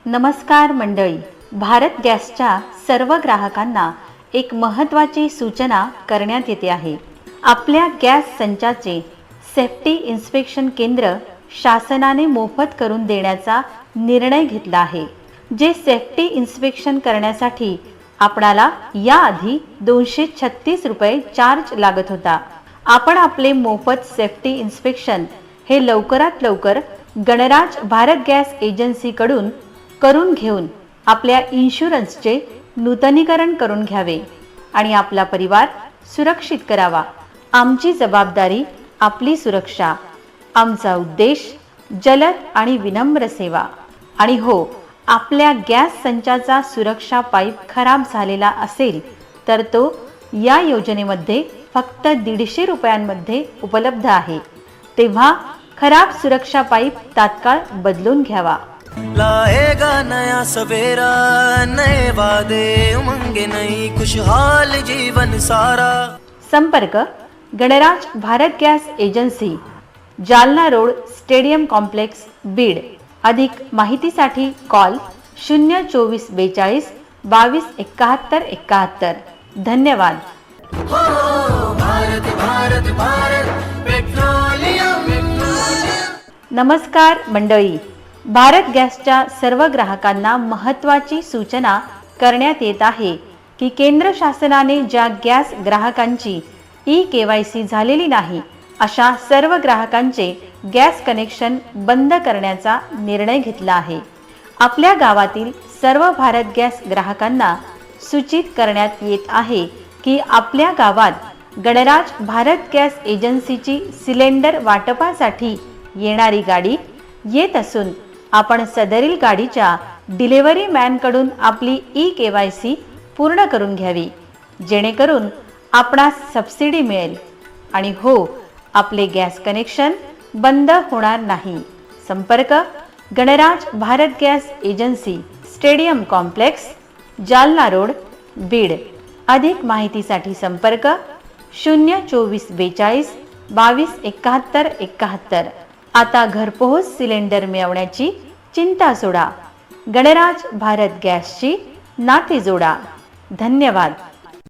नमस्कार मंडळी, भारत गॅसच्या सर्व ग्राहकांना एक महत्त्वाची सूचना करण्यात येते आहे। आपल्या गॅस संचाचे सेफ्टी इन्स्पेक्शन केंद्र शासनाने मोफत करून देण्याचा निर्णय घेतला आहे। जे सेफ्टी इन्स्पेक्शन करण्यासाठी आपणाला याआधी 236 रुपये चार्ज लागत होता। आपण आपले मोफत सेफ्टी इन्स्पेक्शन हे लवकरात लवकर गणराज भारत गॅस एजन्सी कडून करून घेऊन आपल्या इन्शुरन्सचे नूतनीकरण करून घ्यावे आणि आपला परिवार सुरक्षित करावा। आमची जबाबदारी आपली सुरक्षा, आमचा उद्देश जलद आणि विनम्र सेवा। आणि हो, आपल्या गॅस संचाचा सुरक्षा पाईप खराब झालेला असेल तर तो या योजनेमध्ये फक्त 150 रुपयांमध्ये उपलब्ध आहे। तेव्हा खराब सुरक्षा पाईप तात्काळ बदलून घ्यावा। लाएगा नया सवेरा, नए वादे उमंगे, नई खुशहाल जीवन सारा। संपर्क Ganraj Bharat gas agency, Jalna road, stadium complex, Beed. अधिक माहितीसाठी कॉल 02442 22 71 71। धन्यवाद। भारत भारत भारत पेट्रोलियम। नमस्कार मंडळी, भारत गॅसच्या सर्व ग्राहकांना महत्त्वाची सूचना करण्यात येत आहे की केंद्र शासनाने ज्या गॅस ग्राहकांची ई-केवायसी झालेली नाही अशा सर्व ग्राहकांचे गॅस कनेक्शन बंद करण्याचा निर्णय घेतला आहे। आपल्या गावातील सर्व भारत गॅस ग्राहकांना सूचित करण्यात येत आहे की आपल्या गावात गणराज भारत गॅस एजन्सीची सिलेंडर वाटपासाठी येणारी गाडी येत असून आपण सदरील गाडीच्या डिलिव्हरी मॅनकडून आपली ई-केवायसी पूर्ण करून घ्यावी, जेणेकरून आपणास सबसिडी मिळेल आणि हो, आपले गॅस कनेक्शन बंद होणार नाही। संपर्क Ganraj Bharat gas agency, stadium complex, Jalna road, Beed. अधिक माहितीसाठी संपर्क 02442 22 71 71। आता घरपोहोच सिलेंडर मिळवण्याची चिंता सोडा। गणराज भारत गॅसची नाते जोडा। धन्यवाद।